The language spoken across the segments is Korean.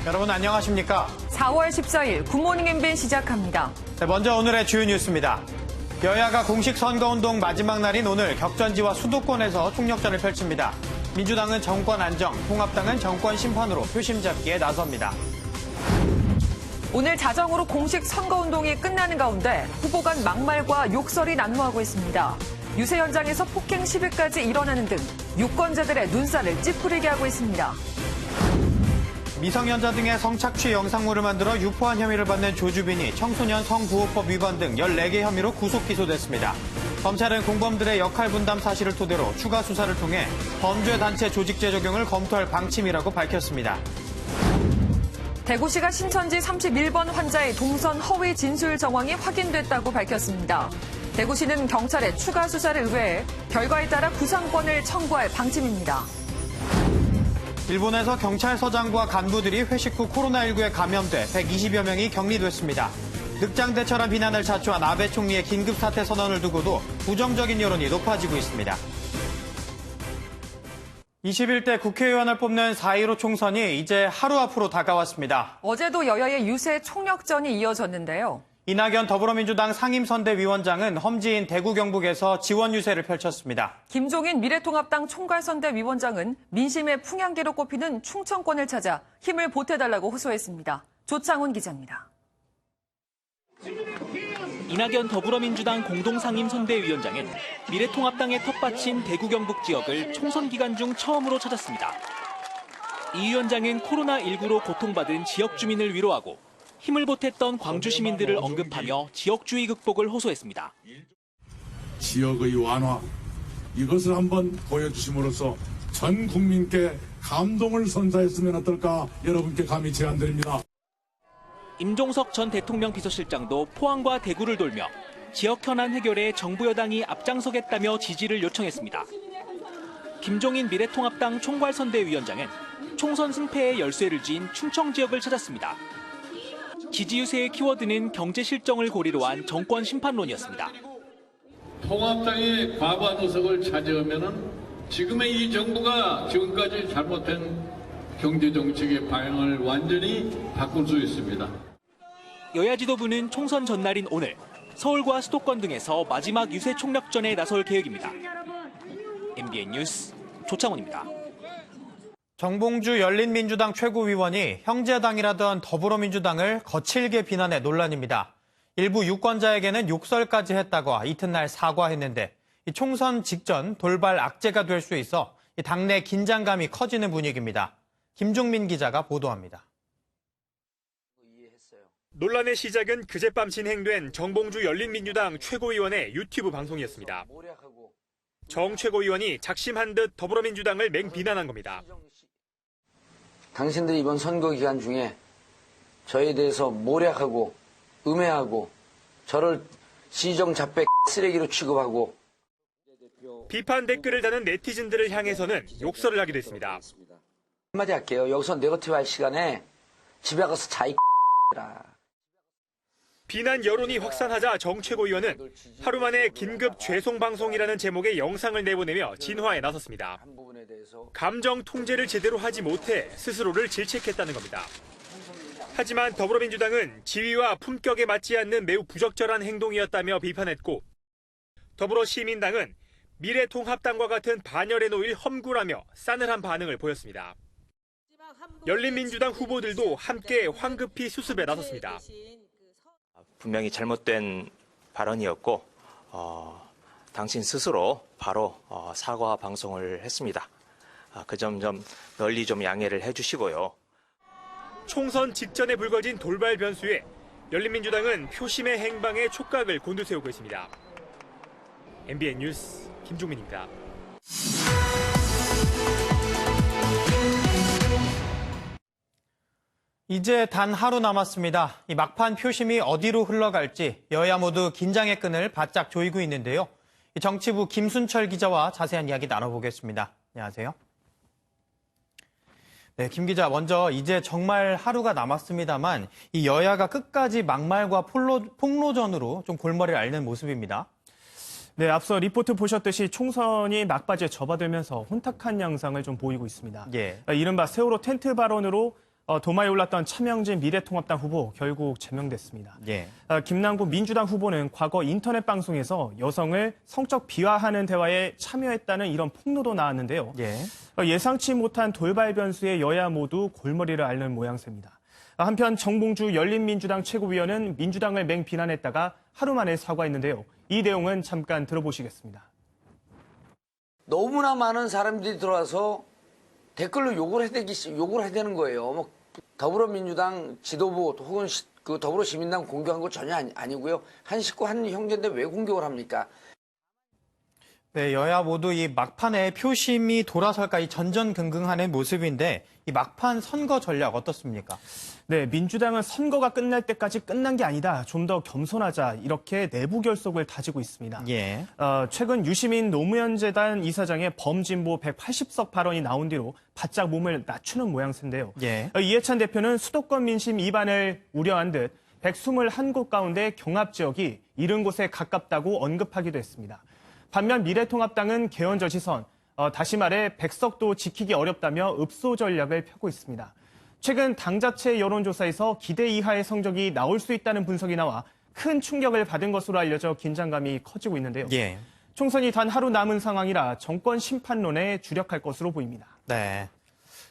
여러분 안녕하십니까? 4월 14일 굿모닝 MBN 시작합니다. 네, 먼저 오늘의 주요 뉴스입니다. 여야가 공식 선거운동 마지막 날인 오늘 격전지와 수도권에서 총력전을 펼칩니다. 민주당은 정권 안정, 통합당은 정권 심판으로 표심 잡기에 나섭니다. 오늘 자정으로 공식 선거운동이 끝나는 가운데 후보 간 막말과 욕설이 난무하고 있습니다. 유세 현장에서 폭행 시위까지 일어나는 등 유권자들의 눈살을 찌푸리게 하고 있습니다. 미성년자 등의 성착취 영상물을 만들어 유포한 혐의를 받는 조주빈이 청소년 성구호법 위반 등 14개 혐의로 구속 기소됐습니다. 검찰은 공범들의 역할 분담 사실을 토대로 추가 수사를 통해 범죄 단체 조직제 적용을 검토할 방침이라고 밝혔습니다. 대구시가 신천지 31번 환자의 동선 허위 진술 정황이 확인됐다고 밝혔습니다. 대구시는 경찰에 추가 수사를 의뢰해 결과에 따라 구상권을 청구할 방침입니다. 일본에서 경찰서장과 간부들이 회식 후 코로나19에 감염돼 120여 명이 격리됐습니다. 늑장대처럼 비난을 자초한 아베 총리의 긴급 사퇴 선언을 두고도 부정적인 여론이 높아지고 있습니다. 21대 국회의원을 뽑는 4.15 총선이 이제 하루 앞으로 다가왔습니다. 어제도 여야의 유세 총력전이 이어졌는데요. 이낙연 더불어민주당 상임선대위원장은 험지인 대구 경북에서 지원 유세를 펼쳤습니다. 김종인 미래통합당 총괄선대위원장은 민심의 풍향계로 꼽히는 충청권을 찾아 힘을 보태달라고 호소했습니다. 조창훈 기자입니다. 이낙연 더불어민주당 공동상임선대위원장은 미래통합당의 텃밭인 대구 경북 지역을 총선 기간 중 처음으로 찾았습니다. 이 위원장은 코로나19로 고통받은 지역 주민을 위로하고 힘을 보탰던 광주 시민들을 언급하며 지역주의 극복을 호소했습니다. 지역의 완화, 이것을 한번 보여주심으로써 전 국민께 감동을 선사했으면 어떨까 여러분께 감히 제안드립니다. 임종석 전 대통령 비서실장도 포항과 대구를 돌며 지역 현안 해결에 정부 여당이 앞장서겠다며 지지를 요청했습니다. 김종인 미래통합당 총괄선대위원장은 총선 승패의 열쇠를 쥔 충청 지역을 찾았습니다. 지지 유세의 키워드는 경제 실정을 고리로 한 정권 심판론이었습니다. 통합당이 과반 의석을 차지하면은 지금의 이 정부가 지금까지 잘못된 경제 정책의 방향을 완전히 바꿀 수 있습니다. 여야 지도부는 총선 전날인 오늘 서울과 수도권 등에서 마지막 유세 총력전에 나설 계획입니다. MBN 뉴스 조창훈입니다. 정봉주 열린민주당 최고위원이 형제당이라던 더불어민주당을 거칠게 비난해 논란입니다. 일부 유권자에게는 욕설까지 했다고 이튿날 사과했는데 총선 직전 돌발 악재가 될 수 있어 당내 긴장감이 커지는 분위기입니다. 김종민 기자가 보도합니다. 논란의 시작은 그젯밤 진행된 정봉주 열린민주당 최고위원의 유튜브 방송이었습니다. 정 최고위원이 작심한 듯 더불어민주당을 맹비난한 겁니다. 당신들이 이번 선거 기간 중에 저에 대해서 모략하고 음해하고 저를 시정잡배 쓰레기로 취급하고 비판 댓글을 다는 네티즌들을 향해서는 욕설을 하기도 했습니다. 한마디 할게요. 여기서 네거티브 할 시간에 집에 가서 자 이 라. 비난 여론이 확산하자 정 최고위원은 하루 만에 긴급 죄송방송이라는 제목의 영상을 내보내며 진화에 나섰습니다. 감정 통제를 제대로 하지 못해 스스로를 질책했다는 겁니다. 하지만 더불어민주당은 지위와 품격에 맞지 않는 매우 부적절한 행동이었다며 비판했고 더불어시민당은 미래통합당과 같은 반열에 놓일 험구라며 싸늘한 반응을 보였습니다. 열린민주당 후보들도 함께 황급히 수습에 나섰습니다. 분명히 잘못된 발언이었고 당신 스스로 바로 사과 방송을 했습니다. 그 점 좀 널리 좀 양해를 해주시고요. 총선 직전에 불거진 돌발 변수에 열린민주당은 표심의 행방에 촉각을 곤두세우고 있습니다. MBN 뉴스 김종민입니다. 이제 단 하루 남았습니다. 이 막판 표심이 어디로 흘러갈지 여야 모두 긴장의 끈을 바짝 조이고 있는데요. 정치부 김순철 기자와 자세한 이야기 나눠보겠습니다. 안녕하세요. 네, 김 기자, 먼저 이제 정말 하루가 남았습니다만 이 여야가 끝까지 막말과 폭로전으로 좀 골머리를 앓는 모습입니다. 네, 앞서 리포트 보셨듯이 총선이 막바지에 접어들면서 혼탁한 양상을 좀 보이고 있습니다. 예. 이른바 세월호 텐트 발언으로 도마에 올랐던 차명진 미래통합당 후보 결국 제명됐습니다. 예. 김남국 민주당 후보는 과거 인터넷 방송에서 여성을 성적 비하하는 대화에 참여했다는 이런 폭로도 나왔는데요. 예. 예상치 못한 돌발 변수에 여야 모두 골머리를 앓는 모양새입니다. 한편 정봉주 열린민주당 최고위원은 민주당을 맹비난했다가 하루 만에 사과했는데요. 이 내용은 잠깐 들어보시겠습니다. 너무나 많은 사람들이 들어와서 댓글로 욕을 해야 되는 거예요. 뭐 더불어민주당 지도부 혹은 그 더불어시민당 공격한 거 전혀 아니고요. 한 식구 한 형제인데 왜 공격을 합니까? 네, 여야 모두 이 막판에 표심이 돌아설까 이 전전긍긍하는 모습인데 이 막판 선거 전략 어떻습니까? 네, 민주당은 선거가 끝날 때까지 끝난 게 아니다. 좀 더 겸손하자. 이렇게 내부 결속을 다지고 있습니다. 예. 최근 유시민 노무현 재단 이사장의 범진보 180석 발언이 나온 뒤로 바짝 몸을 낮추는 모양새인데요. 예. 이해찬 대표는 수도권 민심 이반을 우려한 듯 121곳 가운데 경합 지역이 70곳에 가깝다고 언급하기도 했습니다. 반면 미래통합당은 개헌저 시선, 다시 말해 100석도 지키기 어렵다며 읍소 전략을 펴고 있습니다. 최근 당 자체 여론조사에서 기대 이하의 성적이 나올 수 있다는 분석이 나와 큰 충격을 받은 것으로 알려져 긴장감이 커지고 있는데요. 예. 총선이 단 하루 남은 상황이라 정권 심판론에 주력할 것으로 보입니다. 네.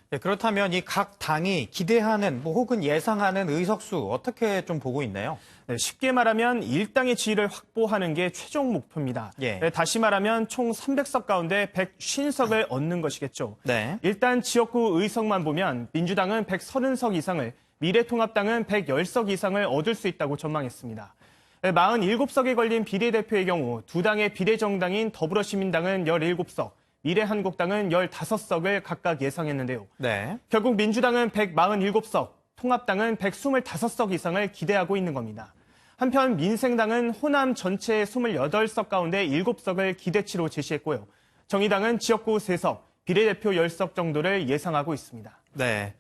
네, 그렇다면 이 각 당이 기대하는 혹은 예상하는 의석수 어떻게 좀 보고 있나요? 네, 쉽게 말하면 일당의 지위를 확보하는 게 최종 목표입니다. 예. 네, 다시 말하면 총 300석 가운데 150석을 얻는 것이겠죠. 네. 일단 지역구 의석만 보면 민주당은 130석 이상을, 미래통합당은 110석 이상을 얻을 수 있다고 전망했습니다. 47석에 걸린 비례대표의 경우 두 당의 비례정당인 더불어시민당은 17석, 미래한국당은 15석을 각각 예상했는데요. 네. 결국 민주당은 147석, 통합당은 125석 이상을 기대하고 있는 겁니다. 한편 민생당은 호남 전체 28석 가운데 7석을 기대치로 제시했고요. 정의당은 지역구 3석, 비례대표 10석 정도를 예상하고 있습니다. 네.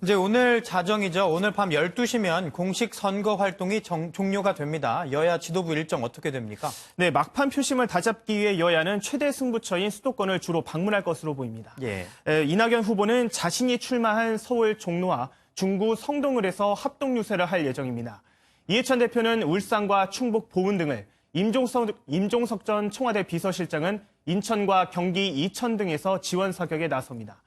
이제 오늘 자정이죠. 오늘 밤 12시면 공식 선거 활동이 종료가 됩니다. 여야 지도부 일정 어떻게 됩니까? 네, 막판 표심을 다잡기 위해 여야는 최대 승부처인 수도권을 주로 방문할 것으로 보입니다. 예. 이낙연 후보는 자신이 출마한 서울 종로와 중구 성동을 해서 합동 유세를 할 예정입니다. 이해찬 대표는 울산과 충북 보은 등을, 임종석 전 청와대 비서실장은 인천과 경기 이천 등에서 지원 사격에 나섭니다.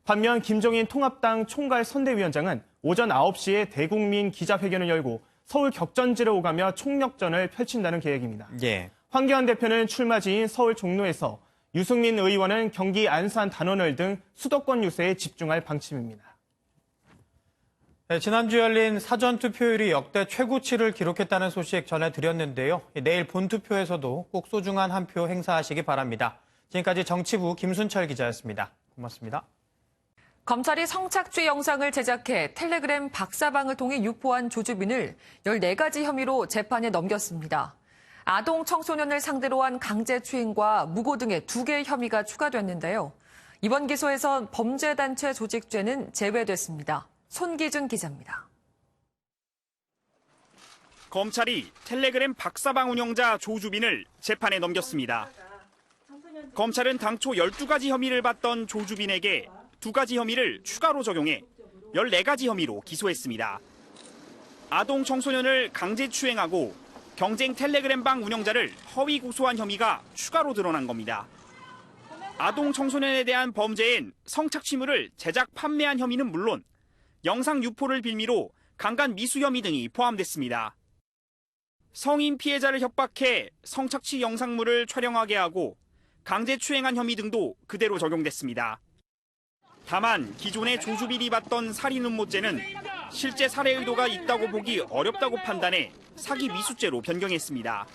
반면 김종인 통합당 총괄 선대위원장은 오전 9시에 대국민 기자회견을 열고 서울 격전지를 오가며 총력전을 펼친다는 계획입니다. 예. 황교안 대표는 출마지인 서울 종로에서, 유승민 의원은 경기 안산 단원을 등 수도권 유세에 집중할 방침입니다. 네, 지난주 열린 사전투표율이 역대 최고치를 기록했다는 소식 전해드렸는데요. 내일 본투표에서도 꼭 소중한 한 표 행사하시기 바랍니다. 지금까지 정치부 김순철 기자였습니다. 고맙습니다. 검찰이 성착취 영상을 제작해 텔레그램 박사방을 통해 유포한 조주빈을 14가지 혐의로 재판에 넘겼습니다. 아동 청소년을 상대로 한 강제추행과 무고 등의 2개의 혐의가 추가됐는데요. 이번 기소에선 범죄단체 조직죄는 제외됐습니다. 손기준 기자입니다. 검찰이 텔레그램 박사방 운영자 조주빈을 재판에 넘겼습니다. 검찰은 당초 12가지 혐의를 받던 조주빈에게 2가지 혐의를 추가로 적용해 14가지 혐의로 기소했습니다. 아동 청소년을 강제추행하고 경쟁 텔레그램방 운영자를 허위 고소한 혐의가 추가로 드러난 겁니다. 아동 청소년에 대한 범죄인 성착취물을 제작 판매한 혐의는 물론 영상 유포를 빌미로 강간 미수 혐의 등이 포함됐습니다. 성인 피해자를 협박해 성착취 영상물을 촬영하게 하고 강제추행한 혐의 등도 그대로 적용됐습니다. 다만 기존의 조주빈이 받던 살인 음모죄는 실제 살해 의도가 있다고 보기 어렵다고 판단해 사기 미수죄로 변경했습니다.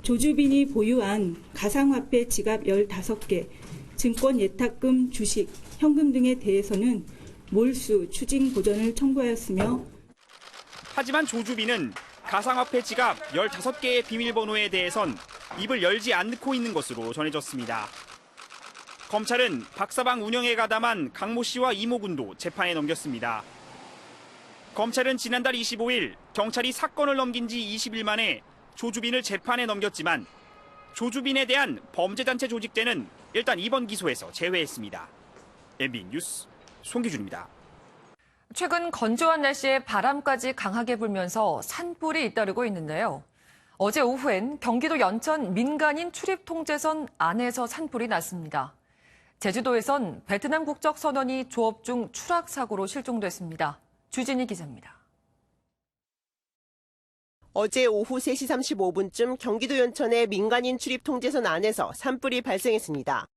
조주빈이 보유한 가상화폐 지갑 15개, 증권 예탁금, 주식, 현금 등에 대해서는 몰수, 추징 보전을 청구하였으며 하지만 조주빈은 가상화폐 지갑 15개의 비밀번호에 대해선 입을 열지 않고 있는 것으로 전해졌습니다. 검찰은 박사방 운영에 가담한 강모 씨와 이모 군도 재판에 넘겼습니다. 검찰은 지난달 25일 경찰이 사건을 넘긴 지 20일 만에 조주빈을 재판에 넘겼지만 조주빈에 대한 범죄단체 조직죄는 일단 이번 기소에서 제외했습니다. MB 뉴스 송기준입니다. 최근 건조한 날씨에 바람까지 강하게 불면서 산불이 잇따르고 있는데요. 어제 오후엔 경기도 연천 민간인 출입 통제선 안에서 산불이 났습니다. 제주도에선 베트남 국적 선원이 조업 중 추락 사고로 실종됐습니다. 주진희 기자입니다. 어제 오후 3시 35분쯤 경기도 연천의 민간인 출입 통제선 안에서 산불이 발생했습니다.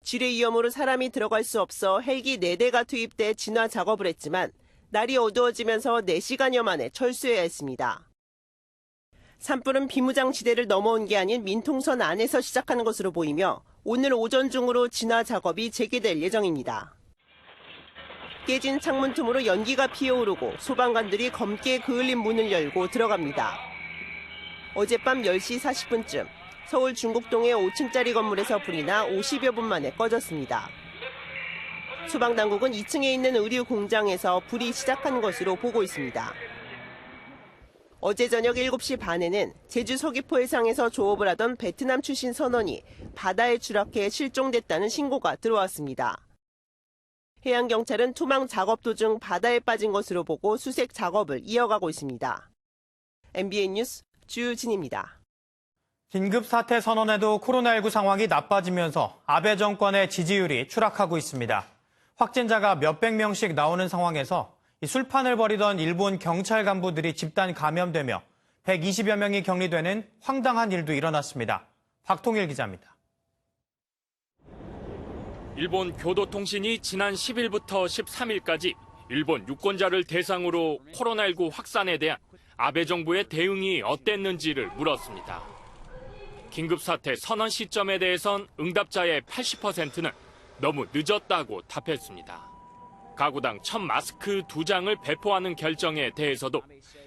지뢰 위험으로 사람이 들어갈 수 없어 헬기 4대가 투입돼 진화 작업을 했지만 날이 어두워지면서 4시간여 만에 철수해야 했습니다. 산불은 비무장지대를 넘어온 게 아닌 민통선 안에서 시작하는 것으로 보이며 오늘 오전 중으로 진화 작업이 재개될 예정입니다. 깨진 창문 틈으로 연기가 피어오르고 소방관들이 검게 그을린 문을 열고 들어갑니다. 어젯밤 10시 40분쯤 서울 중곡동의 5층짜리 건물에서 불이 나 50여 분 만에 꺼졌습니다. 소방당국은 2층에 있는 의류 공장에서 불이 시작한 것으로 보고 있습니다. 어제 저녁 7시 반에는 제주 서귀포 해상에서 조업을 하던 베트남 출신 선원이 바다에 추락해 실종됐다는 신고가 들어왔습니다. 해양경찰은 투망 작업 도중 바다에 빠진 것으로 보고 수색 작업을 이어가고 있습니다. MBN 뉴스 주진입니다. 긴급 사태 선언에도 코로나19 상황이 나빠지면서 아베 정권의 지지율이 추락하고 있습니다. 확진자가 몇백 명씩 나오는 상황에서 술판을 벌이던 일본 경찰 간부들이 집단 감염되며 120여 명이 격리되는 황당한 일도 일어났습니다. 박통일 기자입니다. 일본 교도통신이 지난 10일부터 13일까지 일본 유권자를 대상으로 코로나19 확산에 대한 아베 정부의 대응이 어땠는지를 물었습니다. 긴급사태 선언 시점에 대해선 응답자의 80%는 너무 늦었다고 답했습니다. 가구당 첫 마스크 2장을 배포하는 결정에 대해서도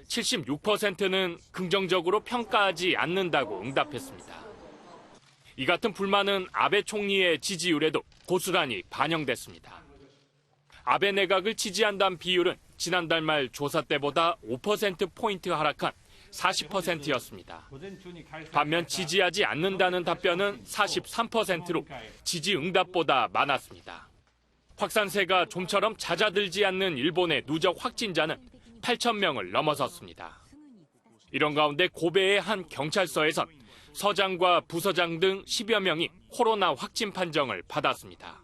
76%는 긍정적으로 평가하지 않는다고 응답했습니다. 이 같은 불만은 아베 총리의 지지율에도 고스란히 반영됐습니다. 아베 내각을 지지한다는 비율은 지난달 말 조사 때보다 5%포인트 하락한 40%였습니다. 반면 지지하지 않는다는 답변은 43%로 지지 응답보다 많았습니다. 확산세가 좀처럼 잦아들지 않는 일본의 누적 확진자는 8,000명을 넘어섰습니다. 이런 가운데 고베의 한 경찰서에선 서장과 부서장 등 10여 명이 코로나 확진 판정을 받았습니다.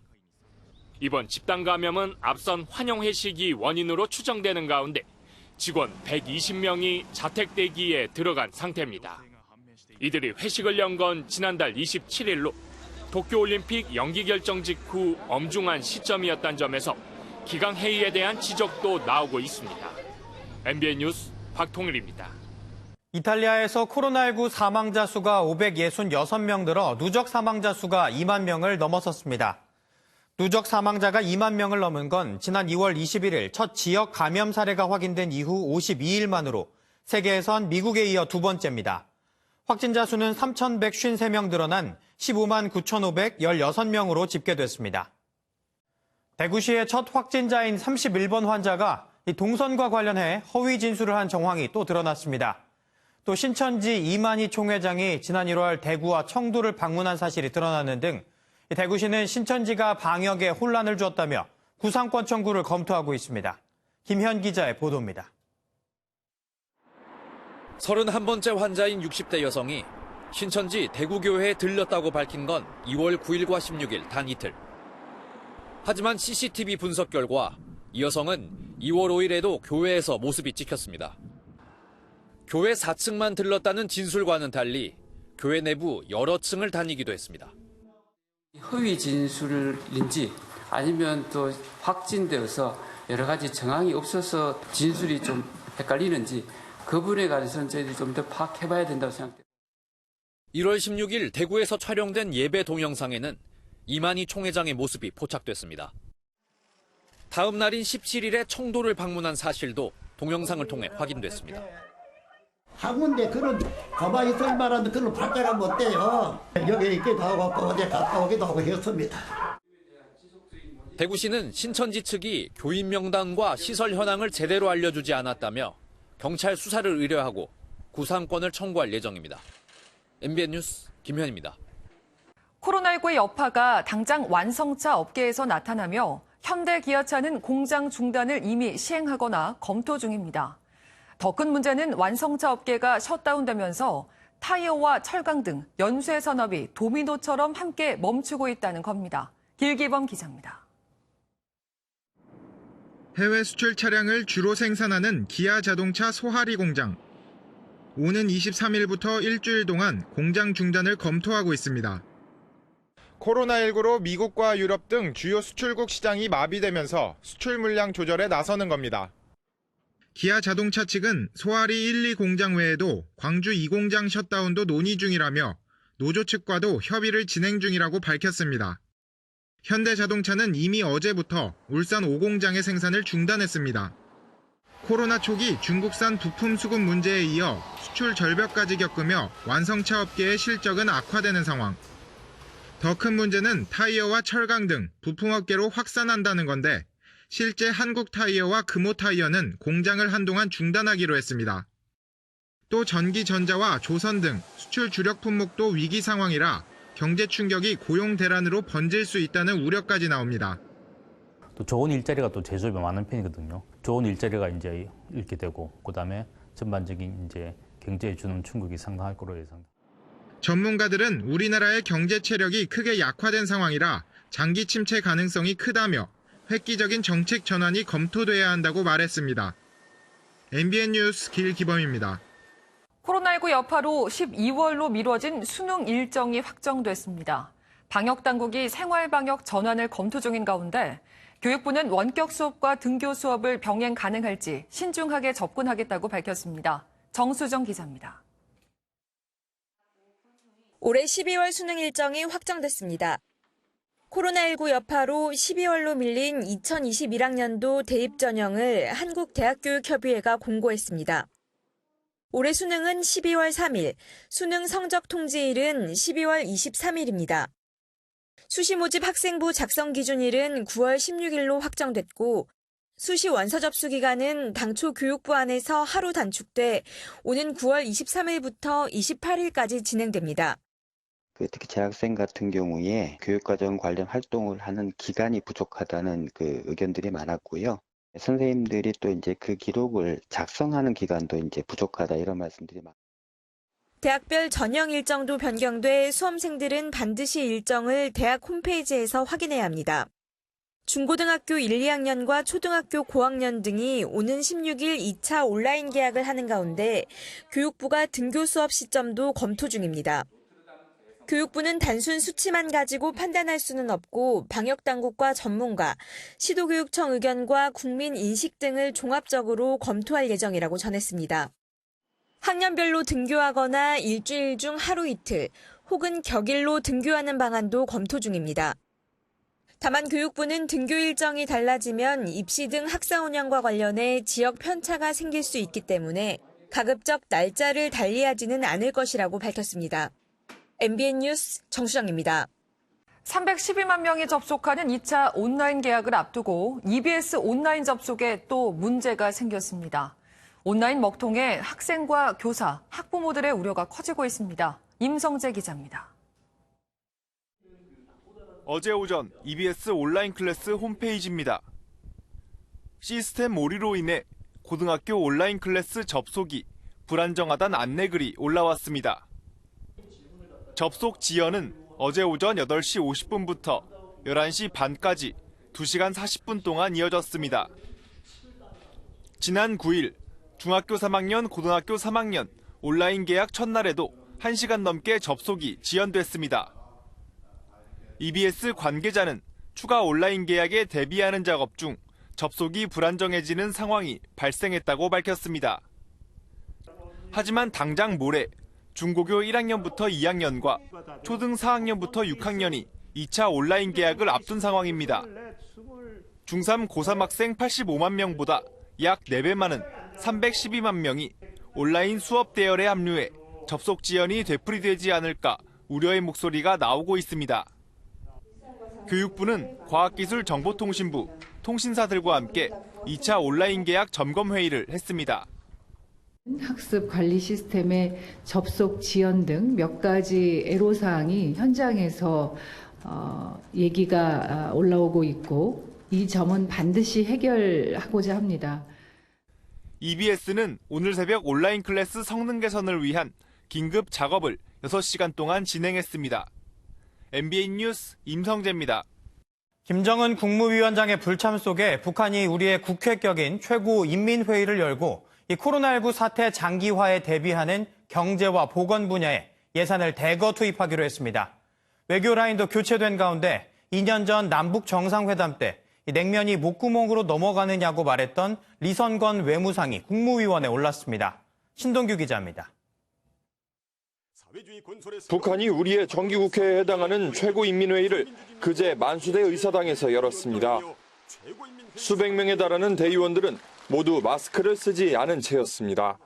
이번 집단 감염은 앞선 환영 회식이 원인으로 추정되는 가운데 직원 120명이 자택 대기에 들어간 상태입니다. 이들이 회식을 연 건 지난달 27일로 도쿄올림픽 연기 결정 직후 엄중한 시점이었다는 점에서 기강 회의에 대한 지적도 나오고 있습니다. MBN 뉴스 박통일입니다. 이탈리아에서 코로나19 사망자 수가 566명 늘어 누적 사망자 수가 2만 명을 넘어섰습니다. 누적 사망자가 2만 명을 넘은 건 지난 2월 21일 첫 지역 감염 사례가 확인된 이후 52일 만으로 세계에선 미국에 이어 두 번째입니다. 확진자 수는 3,153명 늘어난 15만 9,516명으로 집계됐습니다. 대구시의 첫 확진자인 31번 환자가 동선과 관련해 허위 진술을 한 정황이 또 드러났습니다. 또 신천지 이만희 총회장이 지난 1월 대구와 청도를 방문한 사실이 드러나는 등 대구시는 신천지가 방역에 혼란을 주었다며 구상권 청구를 검토하고 있습니다. 김현 기자의 보도입니다. 31번째 환자인 60대 여성이 신천지 대구교회에 들렸다고 밝힌 건 2월 9일과 16일 단 이틀. 하지만 CCTV 분석 결과 이 여성은 2월 5일에도 교회에서 모습이 찍혔습니다. 교회 4층만 들렀다는 진술과는 달리 교회 내부 여러 층을 다니기도 했습니다. 허위 진술인지 아니면 또 확진되어서 여러 가지 정황이 없어서 진술이 좀 헷갈리는지 그 부분에 관해서는 저희들이 좀 더 파악해봐야 된다고 생각됩니다. 1월 16일 대구에서 촬영된 예배 동영상에는 이만희 총회장의 모습이 포착됐습니다. 다음 날인 17일에 청도를 방문한 사실도 동영상을 통해 확인됐습니다. 한 군데 그런 가만히 있을 만한 그런 발자가 못 돼요. 여기 있기도 하고 어제 갔다 오기도 하고 했습니다. 대구시는 신천지 측이 교인 명단과 시설 현황을 제대로 알려주지 않았다며 경찰 수사를 의뢰하고 구상권을 청구할 예정입니다. MBN 뉴스 김현입니다. 코로나19의 여파가 당장 완성차 업계에서 나타나며 현대기아차는 공장 중단을 이미 시행하거나 검토 중입니다. 더 큰 문제는 완성차 업계가 셧다운되면서 타이어와 철강 등 연쇄 산업이 도미노처럼 함께 멈추고 있다는 겁니다. 길기범 기자입니다. 해외 수출 차량을 주로 생산하는 기아 자동차 소하리 공장. 오는 23일부터 일주일 동안 공장 중단을 검토하고 있습니다. 코로나19로 미국과 유럽 등 주요 수출국 시장이 마비되면서 수출 물량 조절에 나서는 겁니다. 기아 자동차 측은 소하리 1, 2 공장 외에도 광주 2공장 셧다운도 논의 중이라며 노조 측과도 협의를 진행 중이라고 밝혔습니다. 현대자동차는 이미 어제부터 울산 5공장의 생산을 중단했습니다. 코로나 초기 중국산 부품 수급 문제에 이어 수출 절벽까지 겪으며 완성차 업계의 실적은 악화되는 상황. 더 큰 문제는 타이어와 철강 등 부품업계로 확산한다는 건데 실제 한국타이어와 금호타이어는 공장을 한동안 중단하기로 했습니다. 또 전기전자와 조선 등 수출 주력 품목도 위기 상황이라 경제 충격이 고용 대란으로 번질 수 있다는 우려까지 나옵니다. 또 좋은 일자리가 또 제조업에 많은 편이거든요. 좋은 일자리가 이제 잃게 되고 그다음에 전반적인 이제 경제에 주는 충격이 상당할 거로 예상됩니다. 전문가들은 우리나라의 경제 체력이 크게 약화된 상황이라 장기 침체 가능성이 크다며 획기적인 정책 전환이 검토돼야 한다고 말했습니다. MBN 뉴스 길기범입니다. 코로나19 여파로 12월로 미뤄진 수능 일정이 확정됐습니다. 방역당국이 생활방역 전환을 검토 중인 가운데 교육부는 원격 수업과 등교 수업을 병행 가능할지 신중하게 접근하겠다고 밝혔습니다. 정수정 기자입니다. 올해 12월 수능 일정이 확정됐습니다. 코로나19 여파로 12월로 밀린 2021학년도 대입 전형을 한국대학교육협의회가 공고했습니다. 올해 수능은 12월 3일, 수능 성적 통지일은 12월 23일입니다. 수시 모집 학생부 작성 기준일은 9월 16일로 확정됐고 수시 원서 접수 기간은 당초 교육부 안에서 하루 단축돼 오는 9월 23일부터 28일까지 진행됩니다. 특히 재학생 같은 경우에 교육과정 관련 활동을 하는 기간이 부족하다는 의견들이 많았고요. 선생님들이 또 이제 그 기록을 작성하는 기간도 이제 부족하다 이런 말씀들이 많습니다. 대학별 전형 일정도 변경돼 수험생들은 반드시 일정을 대학 홈페이지에서 확인해야 합니다. 중고등학교 1, 2학년과 초등학교 고학년 등이 오는 16일 2차 온라인 계약을 하는 가운데 교육부가 등교 수업 시점도 검토 중입니다. 교육부는 단순 수치만 가지고 판단할 수는 없고 방역당국과 전문가, 시도교육청 의견과 국민 인식 등을 종합적으로 검토할 예정이라고 전했습니다. 학년별로 등교하거나 일주일 중 하루 이틀 혹은 격일로 등교하는 방안도 검토 중입니다. 다만 교육부는 등교 일정이 달라지면 입시 등 학사 운영과 관련해 지역 편차가 생길 수 있기 때문에 가급적 날짜를 달리하지는 않을 것이라고 밝혔습니다. MBN 뉴스 정수정입니다. 312만 명이 접속하는 2차 온라인 계약을 앞두고 EBS 온라인 접속에 또 문제가 생겼습니다. 온라인 먹통에 학생과 교사, 학부모들의 우려가 커지고 있습니다. 임성재 기자입니다. 어제 오전 EBS 온라인 클래스 홈페이지입니다. 시스템 오류로 인해 고등학교 온라인 클래스 접속이 불안정하다는 안내글이 올라왔습니다. 접속 지연은 어제 오전 8시 50분부터 11시 반까지 2시간 40분 동안 이어졌습니다. 지난 9일 중학교 3학년, 고등학교 3학년 온라인 계약 첫날에도 1시간 넘게 접속이 지연됐습니다. EBS 관계자는 추가 온라인 계약에 대비하는 작업 중 접속이 불안정해지는 상황이 발생했다고 밝혔습니다. 하지만 당장 모레 중고교 1학년부터 2학년과 초등 4학년부터 6학년이 2차 온라인 계약을 앞둔 상황입니다. 중3, 고3 학생 85만 명보다 약 4배 많은 312만 명이 온라인 수업 대열에 합류해 접속 지연이 되풀이되지 않을까 우려의 목소리가 나오고 있습니다. 교육부는 과학기술정보통신부, 통신사들과 함께 2차 온라인 계약 점검 회의를 했습니다. 학습 관리 시스템의 접속 지연 등 몇 가지 애로사항이 현장에서 얘기가 올라오고 있고 이 점은 반드시 해결하고자 합니다. EBS는 오늘 새벽 온라인 클래스 성능 개선을 위한 긴급 작업을 6시간 동안 진행했습니다. MBN 뉴스 임성재입니다. 김정은 국무위원장의 불참 속에 북한이 우리의 국회격인 최고인민회의를 열고 이 코로나19 사태 장기화에 대비하는 경제와 보건 분야에 예산을 대거 투입하기로 했습니다. 외교 라인도 교체된 가운데 2년 전 남북 정상회담 때 냉면이 목구멍으로 넘어가느냐고 말했던 리선권 외무상이 국무위원에 올랐습니다. 신동규 기자입니다. 북한이 우리의 정기국회에 해당하는 최고인민회의를 그제 만수대 의사당에서 열었습니다. 수백 명에 달하는 대의원들은 모두 마스크를 쓰지 않은 채였습니다.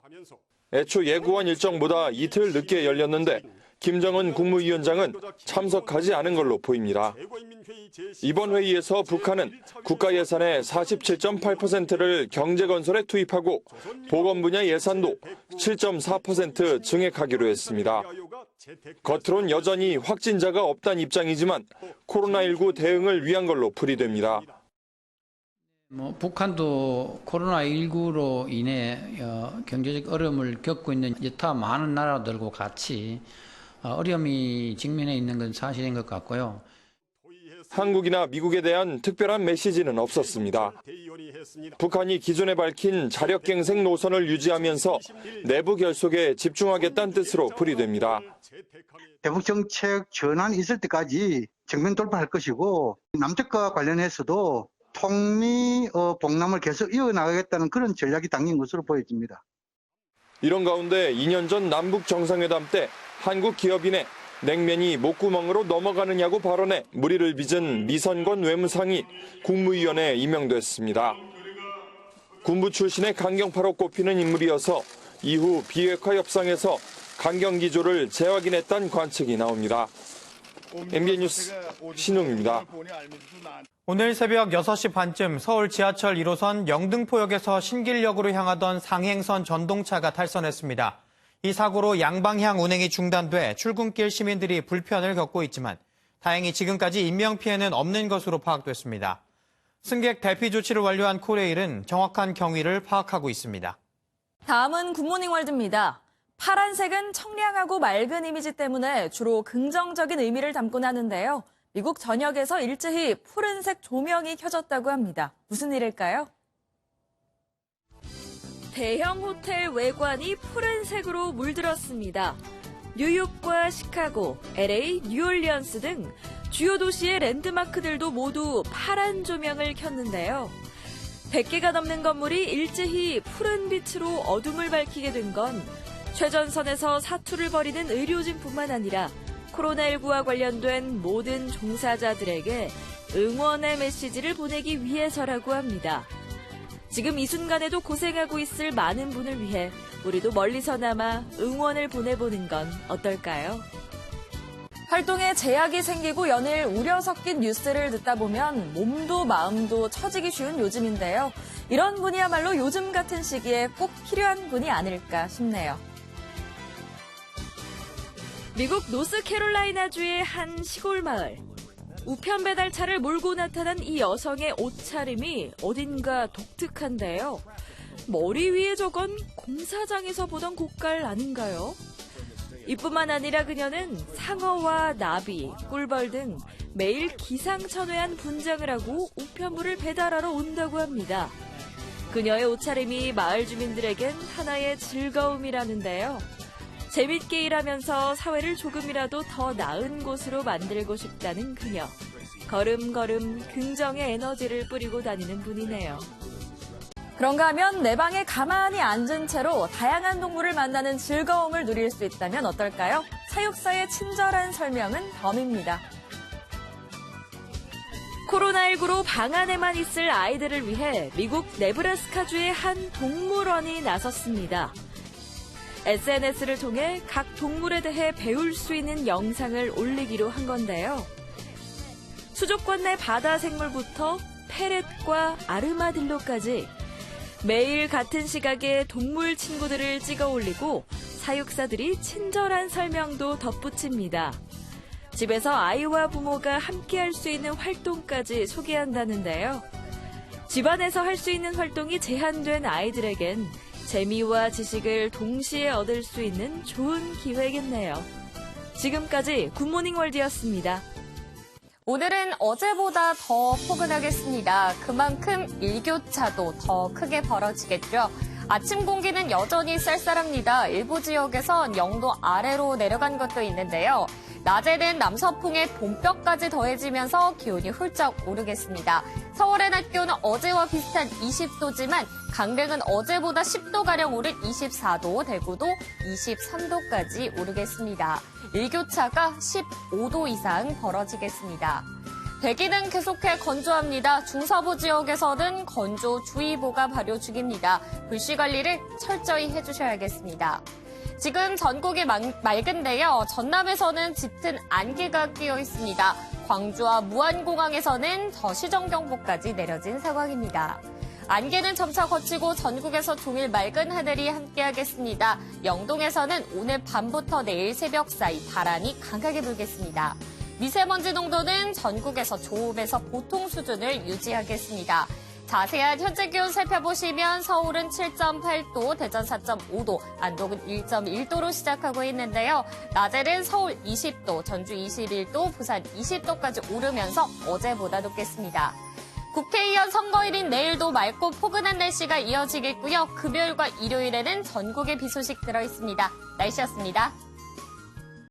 애초 예고한 일정보다 이틀 늦게 열렸는데 김정은 국무위원장은 참석하지 않은 걸로 보입니다. 이번 회의에서 북한은 국가 예산의 47.8%를 경제건설에 투입하고 보건 분야 예산도 7.4% 증액하기로 했습니다. 겉으론 여전히 확진자가 없다는 입장이지만 코로나19 대응을 위한 걸로 풀이됩니다. 북한도 코로나19로 인해 경제적 어려움을 겪고 있는 여타 많은 나라들과 같이 어려움이 직면해 있는 건 사실인 것 같고요. 한국이나 미국에 대한 특별한 메시지는 없었습니다. 북한이 기존에 밝힌 자력갱생 노선을 유지하면서 내부 결속에 집중하겠다는 뜻으로 풀이됩니다. 대북 정책 전환이 있을 때까지 정면 돌파할 것이고 남측과 관련해서도 통미 봉남을 계속 이어나가겠다는 그런 전략이 담긴 것으로 보여집니다. 이런 가운데 2년 전 남북 정상회담 때 한국 기업인의 냉면이 목구멍으로 넘어가느냐고 발언해 물의를 빚은 리선권 외무상이 국무위원회에 임명됐습니다. 군부 출신의 강경파로 꼽히는 인물이어서 이후 비핵화 협상에서 강경 기조를 재확인했다는 관측이 나옵니다. MBN 뉴스 신웅입니다. 오늘 새벽 6시 반쯤 서울 지하철 1호선 영등포역에서 신길역으로 향하던 상행선 전동차가 탈선했습니다. 이 사고로 양방향 운행이 중단돼 출근길 시민들이 불편을 겪고 있지만 다행히 지금까지 인명피해는 없는 것으로 파악됐습니다. 승객 대피 조치를 완료한 코레일은 정확한 경위를 파악하고 있습니다. 다음은 굿모닝 월드입니다. 파란색은 청량하고 맑은 이미지 때문에 주로 긍정적인 의미를 담곤 하는데요. 미국 전역에서 일제히 푸른색 조명이 켜졌다고 합니다. 무슨 일일까요? 대형 호텔 외관이 푸른색으로 물들었습니다. 뉴욕과 시카고, LA, 뉴올리언스 등 주요 도시의 랜드마크들도 모두 파란 조명을 켰는데요. 100개가 넘는 건물이 일제히 푸른 빛으로 어둠을 밝히게 된 건 최전선에서 사투를 벌이는 의료진뿐만 아니라 코로나19와 관련된 모든 종사자들에게 응원의 메시지를 보내기 위해서라고 합니다. 지금 이 순간에도 고생하고 있을 많은 분을 위해 우리도 멀리서나마 응원을 보내보는 건 어떨까요? 활동에 제약이 생기고 연일 우려 섞인 뉴스를 듣다 보면 몸도 마음도 처지기 쉬운 요즘인데요. 이런 분이야말로 요즘 같은 시기에 꼭 필요한 분이 아닐까 싶네요. 미국 노스캐롤라이나주의 한 시골 마을. 우편 배달차를 몰고 나타난 이 여성의 옷차림이 어딘가 독특한데요. 머리 위에 저건 공사장에서 보던 고깔 아닌가요? 이뿐만 아니라 그녀는 상어와 나비, 꿀벌 등 매일 기상천외한 분장을 하고 우편물을 배달하러 온다고 합니다. 그녀의 옷차림이 마을 주민들에겐 하나의 즐거움이라는데요. 재밌게 일하면서 사회를 조금이라도 더 나은 곳으로 만들고 싶다는 그녀. 걸음걸음 긍정의 에너지를 뿌리고 다니는 분이네요. 그런가 하면 내 방에 가만히 앉은 채로 다양한 동물을 만나는 즐거움을 누릴 수 있다면 어떨까요? 사육사의 친절한 설명은 덤입니다. 코로나19로 방 안에만 있을 아이들을 위해 미국 네브라스카주의 한 동물원이 나섰습니다. SNS를 통해 각 동물에 대해 배울 수 있는 영상을 올리기로 한 건데요. 수족관 내 바다 생물부터 페렛과 아르마딜로까지 매일 같은 시각에 동물 친구들을 찍어 올리고 사육사들이 친절한 설명도 덧붙입니다. 집에서 아이와 부모가 함께 할 수 있는 활동까지 소개한다는데요. 집안에서 할 수 있는 활동이 제한된 아이들에겐 재미와 지식을 동시에 얻을 수 있는 좋은 기회겠네요. 지금까지 굿모닝 월드였습니다. 오늘은 어제보다 더 포근하겠습니다. 그만큼 일교차도 더 크게 벌어지겠죠. 아침 공기는 여전히 쌀쌀합니다. 일부 지역에선 0도 아래로 내려간 것도 있는데요. 낮에는 남서풍에 봄볕까지 더해지면서 기온이 훌쩍 오르겠습니다. 서울의 낮 기온은 어제와 비슷한 20도지만 강릉은 어제보다 10도가량 오른 24도, 대구도 23도까지 오르겠습니다. 일교차가 15도 이상 벌어지겠습니다. 대기는 계속해 건조합니다. 중서부 지역에서는 건조주의보가 발효 중입니다. 불씨 관리를 철저히 해주셔야겠습니다. 지금 전국이 맑은데요. 전남에서는 짙은 안개가 끼어 있습니다. 광주와 무안공항에서는 저시정경보까지 내려진 상황입니다. 안개는 점차 거치고 전국에서 종일 맑은 하늘이 함께하겠습니다. 영동에서는 오늘 밤부터 내일 새벽 사이 바람이 강하게 불겠습니다. 미세먼지 농도는 전국에서 좋음에서 보통 수준을 유지하겠습니다. 자세한 현재 기온 살펴보시면 서울은 7.8도, 대전 4.5도, 안동은 1.1도로 시작하고 있는데요. 낮에는 서울 20도, 전주 21도, 부산 20도까지 오르면서 어제보다 높겠습니다. 국회의원 선거일인 내일도 맑고 포근한 날씨가 이어지겠고요. 금요일과 일요일에는 전국에 비 소식 들어있습니다. 날씨였습니다.